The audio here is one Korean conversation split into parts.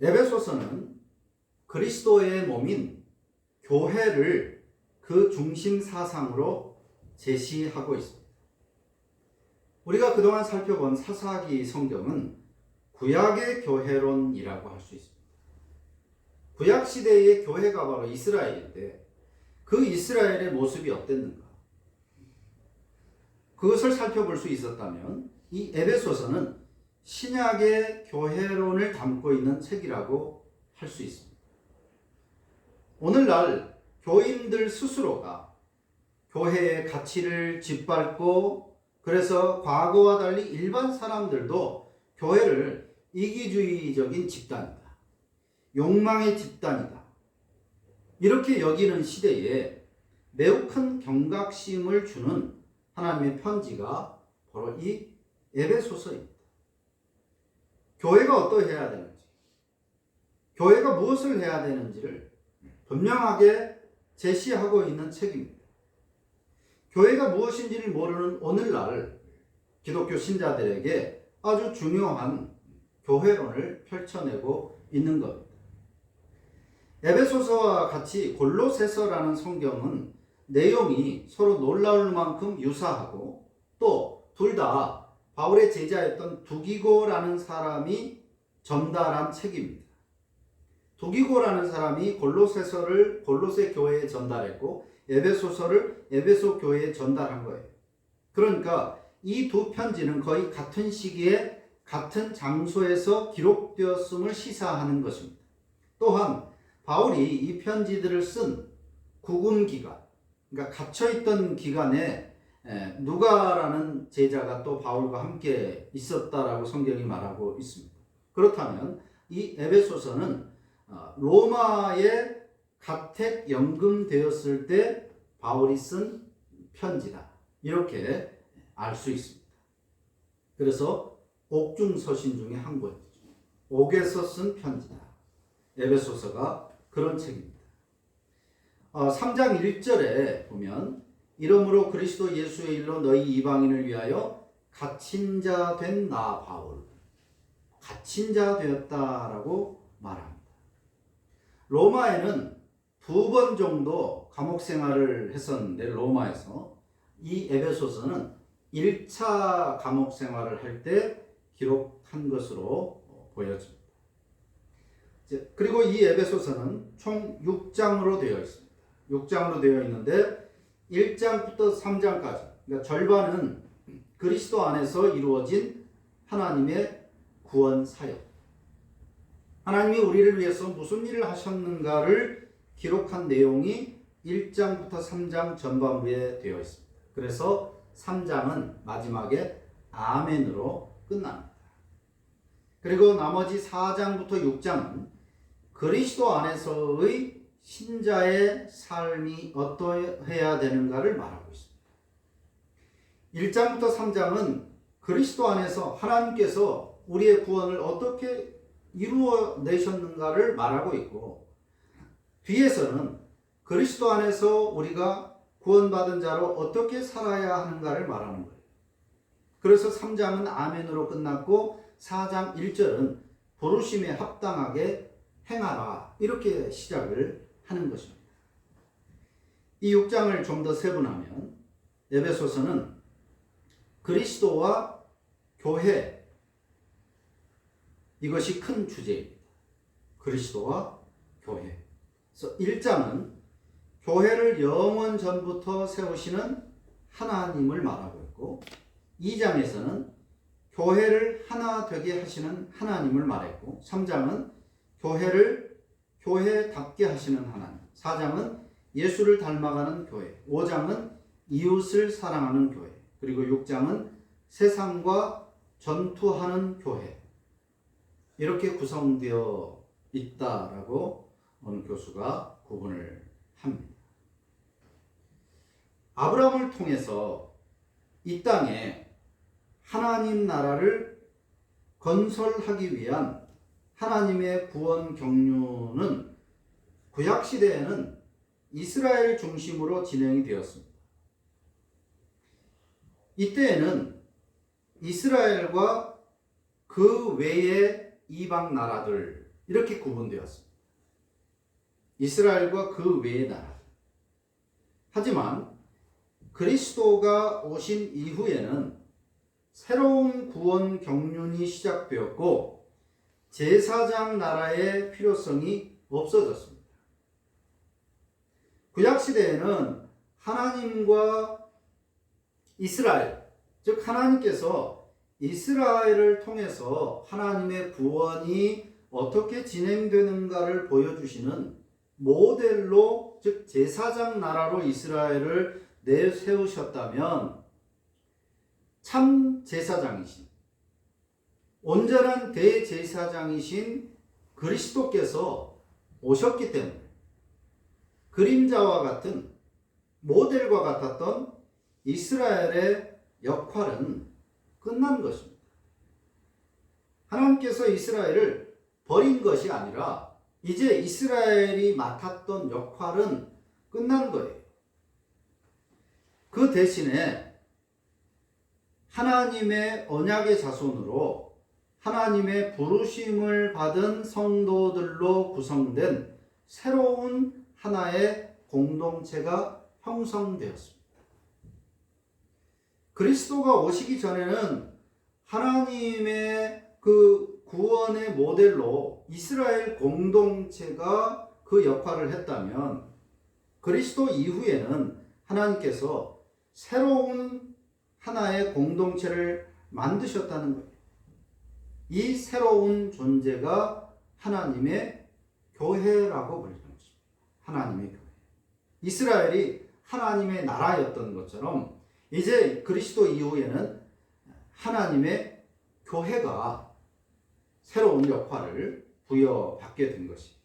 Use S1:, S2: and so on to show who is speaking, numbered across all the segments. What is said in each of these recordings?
S1: 에베소서는 그리스도의 몸인 교회를 그 중심 사상으로 제시하고 있습니다. 우리가 그동안 살펴본 사사기 성경은 구약의 교회론이라고 할 수 있습니다. 구약 시대의 교회가 바로 이스라엘인데 그 이스라엘의 모습이 어땠는가? 그것을 살펴볼 수 있었다면 이 에베소서는 신약의 교회론을 담고 있는 책이라고 할 수 있습니다. 오늘날 교인들 스스로가 교회의 가치를 짓밟고 그래서 과거와 달리 일반 사람들도 교회를 이기주의적인 집단이다, 욕망의 집단이다, 이렇게 여기는 시대에 매우 큰 경각심을 주는 하나님의 편지가 바로 이 에베소서입니다. 교회가 어떠해야 되는지, 교회가 무엇을 해야 되는지를 분명하게 제시하고 있는 책입니다. 교회가 무엇인지를 모르는 오늘날 기독교 신자들에게 아주 중요한 교회론을 펼쳐내고 있는 겁니다. 에베소서와 같이 골로새서라는 성경은 내용이 서로 놀라울 만큼 유사하고 또 둘 다 바울의 제자였던 두기고라는 사람이 전달한 책입니다. 두기고라는 사람이 골로새서를 골로새 교회에 전달했고 에베소서를 에베소 교회에 전달한 거예요. 그러니까 이 두 편지는 거의 같은 시기에 같은 장소에서 기록되었음을 시사하는 것입니다. 또한 바울이 이 편지들을 쓴 구금 기간, 그러니까 갇혀있던 기간에 누가라는 제자가 또 바울과 함께 있었다라고 성경이 말하고 있습니다. 그렇다면 이 에베소서는 로마에 가택 연금되었을 때 바울이 쓴 편지다, 이렇게 알 수 있습니다. 그래서 옥중서신 중에 한 권이죠. 옥에서 쓴 편지다. 에베소서가 그런 책입니다. 3장 1절에 보면 이러므로 그리스도 예수의 일로 너희 이방인을 위하여 갇힌 자 된 나 바울, 갇힌 자 되었다라고 말합니다. 로마에는 2번 정도 감옥 생활을 했었는데 로마에서 이 에베소서는 1차 감옥 생활을 할 때 기록한 것으로 보여집니다. 그리고 이 에베소서는 총 6장으로 되어 있습니다. 6장으로 되어 있는데 1장부터 3장까지, 그러니까 절반은 그리스도 안에서 이루어진 하나님의 구원 사역, 하나님이 우리를 위해서 무슨 일을 하셨는가를 기록한 내용이 1장부터 3장 전반부에 되어 있습니다. 그래서 3장은 마지막에 아멘으로 끝납니다. 그리고 나머지 4장부터 6장은 그리스도 안에서의 신자의 삶이 어떠해야 되는가를 말하고 있습니다. 1장부터 3장은 그리스도 안에서 하나님께서 우리의 구원을 어떻게 이루어내셨는가를 말하고 있고, 뒤에서는 그리스도 안에서 우리가 구원받은 자로 어떻게 살아야 하는가를 말하는 거예요. 그래서 3장은 아멘으로 끝났고 4장 1절은 부르심에 합당하게 행하라, 이렇게 시작을 하는 것입니다. 이 6장을 좀 더 세분하면 에베소서는 그리스도와 교회, 이것이 큰 주제입니다. 그리스도와 교회. 그래서 1장은 교회를 영원 전부터 세우시는 하나님을 말하고 있고, 2장에서는 교회를 하나 되게 하시는 하나님을 말했고, 3장은 교회를 교회답게 하시는 하나님, 4장은 예수를 닮아가는 교회, 5장은 이웃을 사랑하는 교회, 그리고 6장은 세상과 전투하는 교회, 이렇게 구성되어 있다라고 어느 교수가 구분을 합니다. 아브라함을 통해서 이 땅에 하나님 나라를 건설하기 위한 하나님의 구원 경륜은 구약시대에는 이스라엘 중심으로 진행이 되었습니다. 이때에는 이스라엘과 그 외의 이방 나라들, 이렇게 구분되었습니다. 이스라엘과 그 외의 나라. 하지만 그리스도가 오신 이후에는 새로운 구원 경륜이 시작되었고 제사장 나라의 필요성이 없어졌습니다. 구약시대에는 하나님과 이스라엘, 즉 하나님께서 이스라엘을 통해서 하나님의 구원이 어떻게 진행되는가를 보여주시는 모델로, 즉 제사장 나라로 이스라엘을 내세우셨다면 참 제사장이신, 온전한 대제사장이신 그리스도께서 오셨기 때문에 그림자와 같은, 모델과 같았던 이스라엘의 역할은 끝난 것입니다. 하나님께서 이스라엘을 버린 것이 아니라 이제 이스라엘이 맡았던 역할은 끝난 거예요. 그 대신에 하나님의 언약의 자손으로 하나님의 부르심을 받은 성도들로 구성된 새로운 하나의 공동체가 형성되었습니다. 그리스도가 오시기 전에는 하나님의 그 구원의 모델로 이스라엘 공동체가 그 역할을 했다면 그리스도 이후에는 하나님께서 새로운 하나의 공동체를 만드셨다는 거예요. 이 새로운 존재가 하나님의 교회라고 불리는 것입니다. 하나님의 교회. 이스라엘이 하나님의 나라였던 것처럼 이제 그리스도 이후에는 하나님의 교회가 새로운 역할을 부여받게 된 것입니다.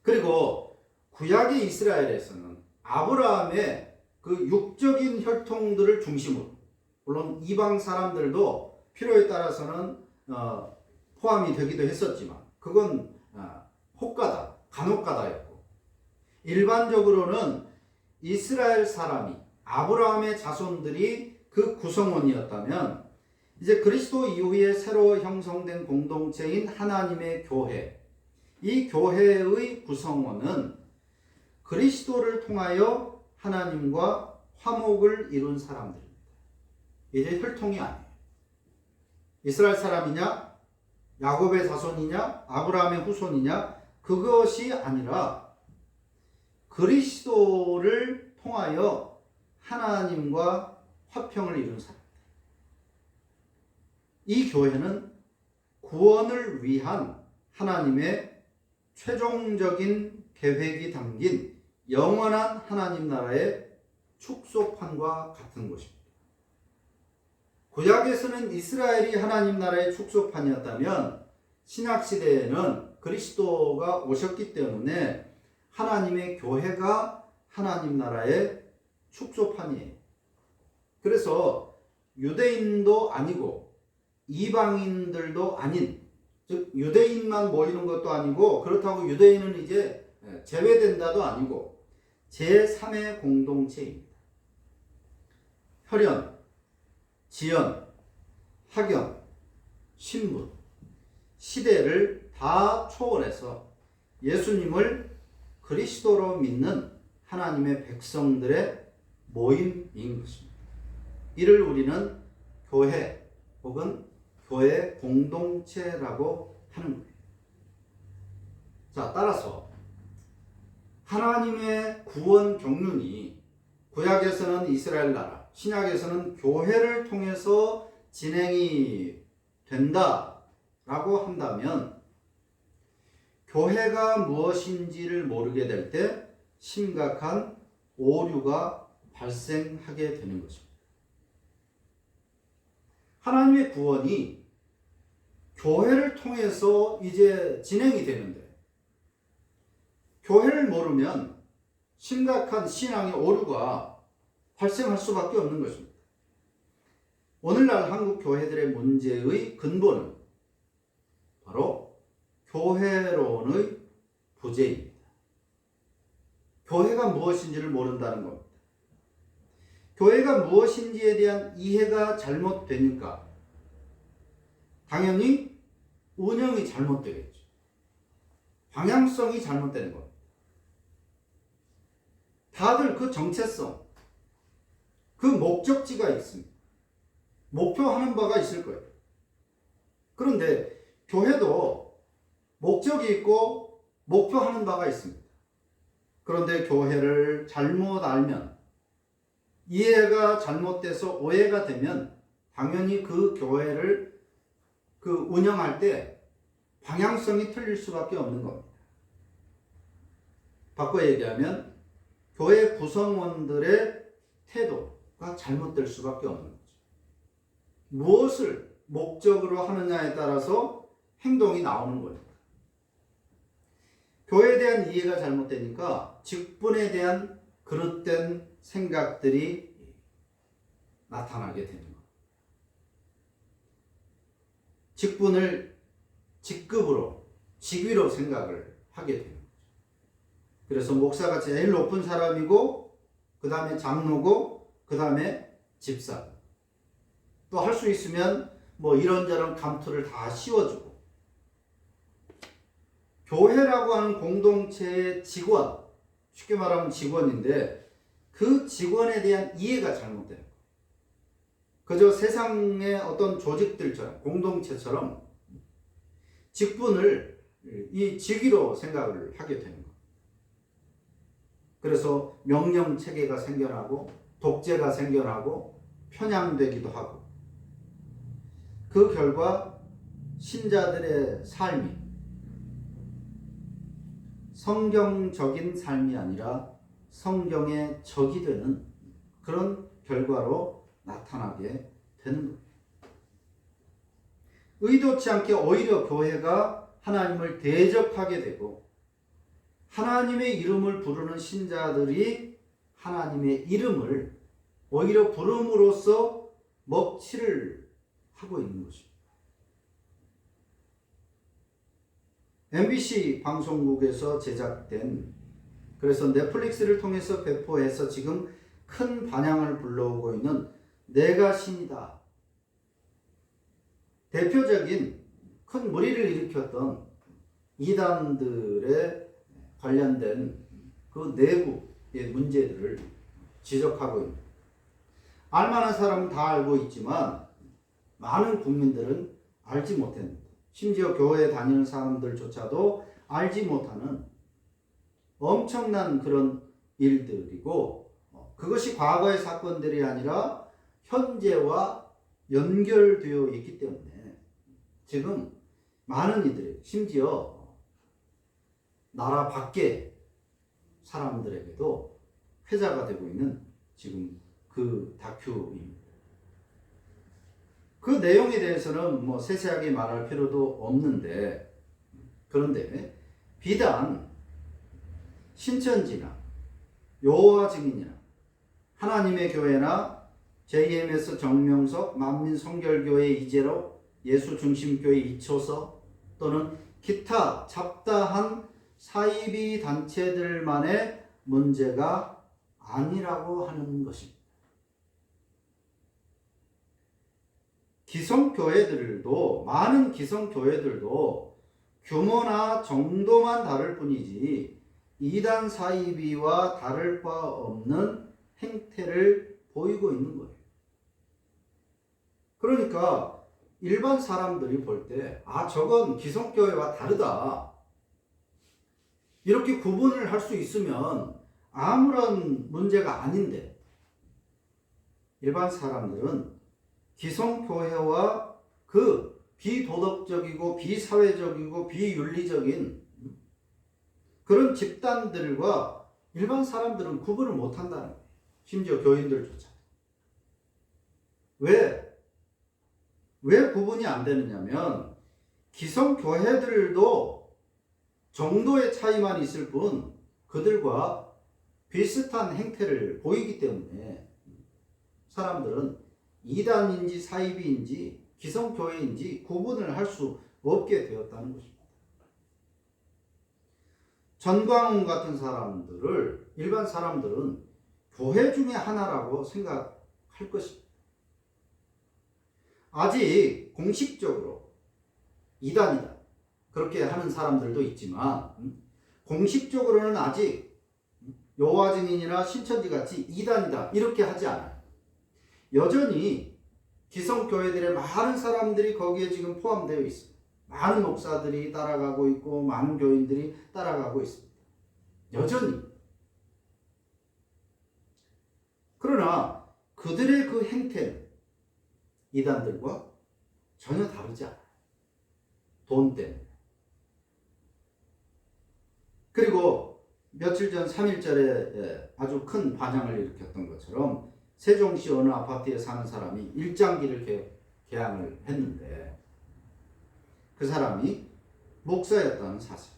S1: 그리고 구약의 이스라엘에서는 아브라함의 그 육적인 혈통들을 중심으로, 물론 이방 사람들도 필요에 따라서는 포함이 되기도 했었지만 그건 혹가다, 간혹가다였고, 일반적으로는 이스라엘 사람이, 아브라함의 자손들이 그 구성원이었다면 이제 그리스도 이후에 새로 형성된 공동체인 하나님의 교회, 이 교회의 구성원은 그리스도를 통하여 하나님과 화목을 이룬 사람들입니다. 이제 혈통이 아니에요. 이스라엘 사람이냐, 야곱의 자손이냐, 아브라함의 후손이냐, 그것이 아니라 그리스도를 통하여 하나님과 화평을 이룬 사람들. 이 교회는 구원을 위한 하나님의 최종적인 계획이 담긴 영원한 하나님 나라의 축소판과 같은 것입니다. 구약에서는 이스라엘이 하나님 나라의 축소판이었다면 신약시대에는 그리스도가 오셨기 때문에 하나님의 교회가 하나님 나라의 축소판이에요. 그래서 유대인도 아니고 이방인들도 아닌, 즉 유대인만 모이는 것도 아니고 그렇다고 유대인은 이제 제외된다도 아니고 제3의 공동체입니다. 혈연, 지연, 학연, 신분, 시대를 다 초월해서 예수님을 그리스도로 믿는 하나님의 백성들의 모임인 것입니다. 이를 우리는 교회 혹은 교회 공동체라고 하는 거예요. 자, 따라서 하나님의 구원 경륜이 구약에서는 이스라엘 나라, 신약에서는 교회를 통해서 진행이 된다라고 한다면 교회가 무엇인지를 모르게 될 때 심각한 오류가 발생하게 되는 것입니다. 하나님의 구원이 교회를 통해서 이제 진행이 되는데 교회를 모르면 심각한 신앙의 오류가 발생할 수밖에 없는 것입니다. 오늘날 한국 교회들의 문제의 근본은 바로 교회론의 부재입니다. 교회가 무엇인지를 모른다는 겁니다. 교회가 무엇인지에 대한 이해가 잘못되니까 당연히 운영이 잘못되겠죠. 방향성이 잘못되는 겁니다. 다들 그 정체성, 그 목적지가 있습니다. 목표하는 바가 있을 거예요. 그런데 교회도 목적이 있고 목표하는 바가 있습니다. 그런데 교회를 잘못 알면, 이해가 잘못돼서 오해가 되면 당연히 그 교회를 운영할 때 방향성이 틀릴 수밖에 없는 겁니다. 바꿔 얘기하면 교회 구성원들의 태도가 잘못될 수밖에 없는 거죠. 무엇을 목적으로 하느냐에 따라서 행동이 나오는 거예요. 교회에 대한 이해가 잘못되니까 직분에 대한 그릇된 생각들이 나타나게 되는 거예요. 직분을 직급으로, 직위로 생각을 하게 되는 거죠. 그래서 목사가 제일 높은 사람이고, 그 다음에 장로고, 그 다음에 집사. 또 할 수 있으면 뭐 이런저런 감투를 다 씌워주고, 교회라고 하는 공동체의 직원, 쉽게 말하면 직원인데 그 직원에 대한 이해가 잘못되는 거예요. 그저 세상의 어떤 조직들처럼, 공동체처럼 직분을 이 직위로 생각을 하게 되는 거예요. 그래서 명령 체계가 생겨나고 독재가 생겨나고 편향되기도 하고, 그 결과 신자들의 삶이 성경적인 삶이 아니라 성경의 적이 되는 그런 결과로 나타나게 되는 거예요. 의도치 않게 오히려 교회가 하나님을 대적하게 되고, 하나님의 이름을 부르는 신자들이 하나님의 이름을 오히려 부름으로써 먹칠을 하고 있는 것입니다. MBC 방송국에서 제작된, 그래서 넷플릭스를 통해서 배포해서 지금 큰 반향을 불러오고 있는 내가 신이다. 대표적인 큰 무리를 일으켰던 이단들의 관련된 그 내부의 문제들을 지적하고 있습니다. 알만한 사람은 다 알고 있지만 많은 국민들은 알지 못합니다. 심지어 교회에 다니는 사람들조차도 알지 못하는 엄청난 그런 일들이고, 그것이 과거의 사건들이 아니라 현재와 연결되어 있기 때문에 지금 많은 이들이, 심지어 나라 밖의 사람들에게도 회자가 되고 있는 지금 그 다큐입니다. 그 내용에 대해서는 뭐 세세하게 말할 필요도 없는데, 그런데 비단 신천지나 여호와 증인이나 하나님의 교회나 JMS 정명석 만민성결교회 이재로 예수중심교회 이초서 또는 기타 잡다한 사이비 단체들만의 문제가 아니라고 하는 것입니다. 기성교회들도, 많은 기성교회들도 규모나 정도만 다를 뿐이지 이단 사이비와 다를 바 없는 행태를 보이고 있는 거예요. 그러니까 일반 사람들이 볼 때, 아, 저건 기성교회와 다르다, 이렇게 구분을 할 수 있으면 아무런 문제가 아닌데, 일반 사람들은 기성교회와 그 비도덕적이고 비사회적이고 비윤리적인 그런 집단들과 일반 사람들은 구분을 못한다는 거예요. 심지어 교인들조차. 왜 구분이 안 되느냐면, 기성교회들도 정도의 차이만 있을 뿐 그들과 비슷한 행태를 보이기 때문에 사람들은 이단인지 사이비인지 기성교회인지 구분을 할 수 없게 되었다는 것입니다. 전광훈 같은 사람들을 일반 사람들은 교회 중에 하나라고 생각할 것입니다. 아직 공식적으로 이단이다, 그렇게 하는 사람들도 있지만 공식적으로는 아직 여호와 증인이나 신천지 같이 이단이다 이렇게 하지 않아요. 여전히 기성교회들의 많은 사람들이 거기에 지금 포함되어 있습니다. 많은 목사들이 따라가고 있고 많은 교인들이 따라가고 있습니다. 여전히. 그러나 그들의 그 행태는 이단들과 전혀 다르지 않아요. 돈 때문에. 그리고 며칠 전 3.1절에 아주 큰 반향을 일으켰던 것처럼 세종시 어느 아파트에 사는 사람이 일장기를 개항을 했는데 그 사람이 목사였다는 사실.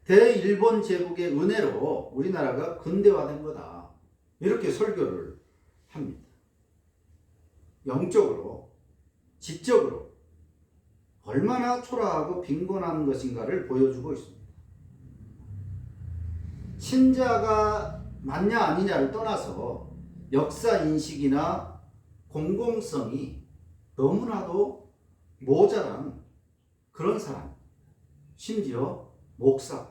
S1: 대일본 제국의 은혜로 우리나라가 근대화된 거다. 이렇게 설교를 합니다. 영적으로, 지적으로 얼마나 초라하고 빈곤한 것인가를 보여주고 있습니다. 신자가 맞냐 아니냐를 떠나서 역사 인식이나 공공성이 너무나도 모자란 그런 사람, 심지어 목사.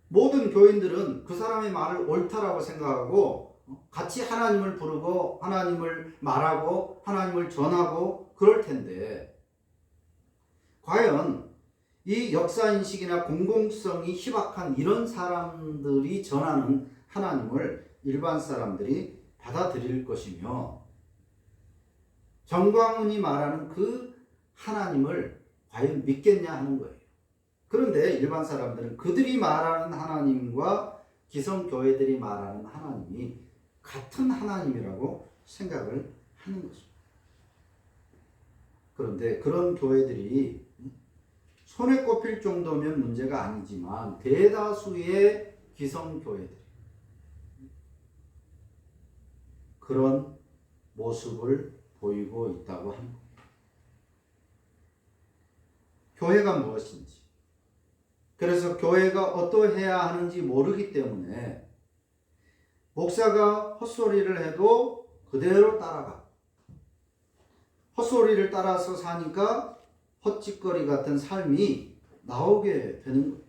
S1: 모든 교인들은 그 사람의 말을 옳다라고 생각하고 같이 하나님을 부르고 하나님을 말하고 하나님을 전하고 그럴 텐데 과연 이 역사인식이나 공공성이 희박한 이런 사람들이 전하는 하나님을 일반 사람들이 받아들일 것이며 정광훈이 말하는 그 하나님을 과연 믿겠냐 하는 거예요. 그런데 일반 사람들은 그들이 말하는 하나님과 기성교회들이 말하는 하나님이 같은 하나님이라고 생각을 하는 것입니다. 그런데 그런 교회들이 손에 꼽힐 정도면 문제가 아니지만 대다수의 기성교회들이 그런 모습을 보이고 있다고 하는 겁니다. 교회가 무엇인지, 그래서 교회가 어떠해야 하는지 모르기 때문에 목사가 헛소리를 해도 그대로 따라가. 헛소리를 따라서 사니까 헛짓거리 같은 삶이 나오게 되는 거예요.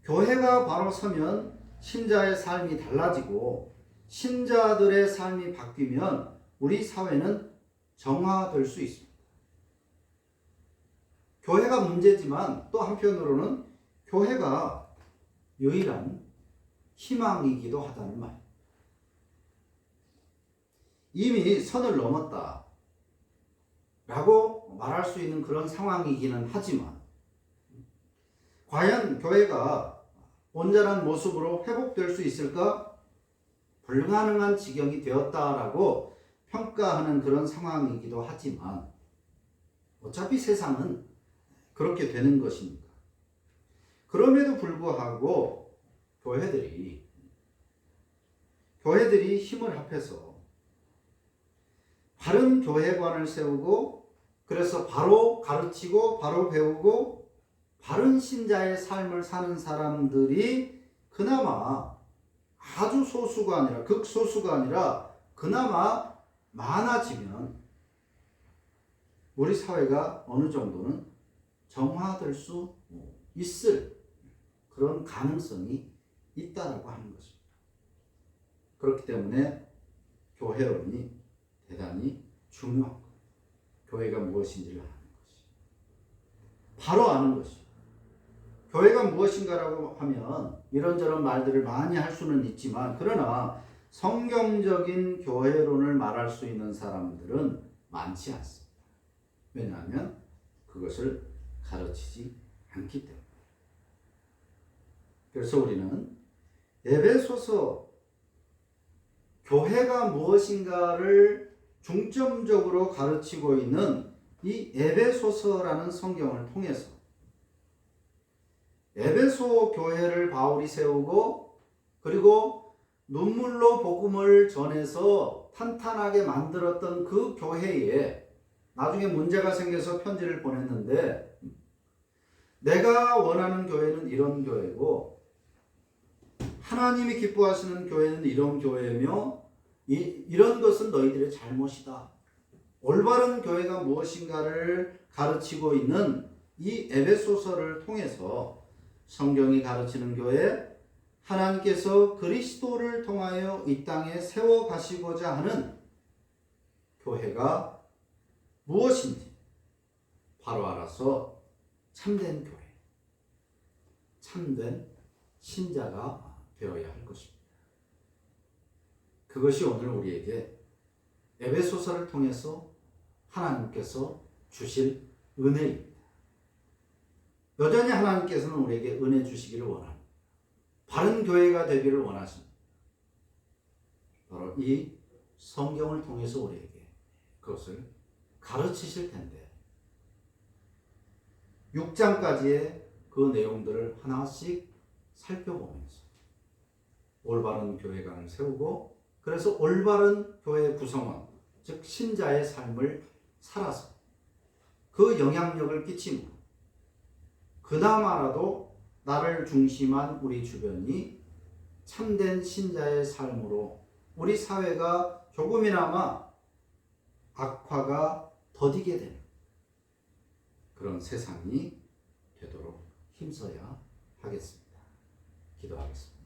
S1: 교회가 바로 서면 신자의 삶이 달라지고 신자들의 삶이 바뀌면 우리 사회는 정화될 수 있습니다. 교회가 문제지만 또 한편으로는 교회가 유일한 희망이기도 하다는 말. 이미 선을 넘었다 라고 말할 수 있는 그런 상황이기는 하지만 과연 교회가 온전한 모습으로 회복될 수 있을까? 불가능한 지경이 되었다라고 평가하는 그런 상황이기도 하지만 어차피 세상은 그렇게 되는 것이니까. 그럼에도 불구하고 교회들이 힘을 합해서 바른 교회관을 세우고 그래서 바로 가르치고 바로 배우고 바른 신자의 삶을 사는 사람들이 그나마 아주 소수가 아니라 극소수가 아니라 그나마 많아지면 우리 사회가 어느 정도는 정화될 수 있을 그런 가능성이 있다라고 하는 것입니다. 그렇기 때문에 교회론이 대단히 중요한 거예요. 교회가 무엇인지를 아는 것이. 바로 아는 것이. 교회가 무엇인가라고 하면 이런저런 말들을 많이 할 수는 있지만 그러나 성경적인 교회론을 말할 수 있는 사람들은 많지 않습니다. 왜냐하면 그것을 가르치지 않기 때문에. 그래서 우리는 에베소서 교회가 무엇인가를 중점적으로 가르치고 있는 이 에베소서라는 성경을 통해서 에베소 교회를 바울이 세우고 그리고 눈물로 복음을 전해서 탄탄하게 만들었던 그 교회에 나중에 문제가 생겨서 편지를 보냈는데 내가 원하는 교회는 이런 교회고 하나님이 기뻐하시는 교회는 이런 교회며 이런 것은 너희들의 잘못이다. 올바른 교회가 무엇인가를 가르치고 있는 이 에베소서를 통해서 성경이 가르치는 교회, 하나님께서 그리스도를 통하여 이 땅에 세워 가시고자 하는 교회가 무엇인지 바로 알아서 참된 교회, 참된 신자가 되어야 할 것입니다. 그것이 오늘 우리에게 에베소서를 통해서 하나님께서 주실 은혜입니다. 여전히 하나님께서는 우리에게 은혜 주시기를 원합니다. 바른 교회가 되기를 원하십니다. 바로 이 성경을 통해서 우리에게 그것을 가르치실 텐데 6장까지의 그 내용들을 하나씩 살펴보면서 올바른 교회관을 세우고 그래서 올바른 교회 구성원, 즉 신자의 삶을 살아서 그 영향력을 끼치는 그나마라도 나를 중심한 우리 주변이 참된 신자의 삶으로 우리 사회가 조금이나마 악화가 더디게 되는 그런 세상이 되도록 힘써야 하겠습니다. 기도하겠습니다.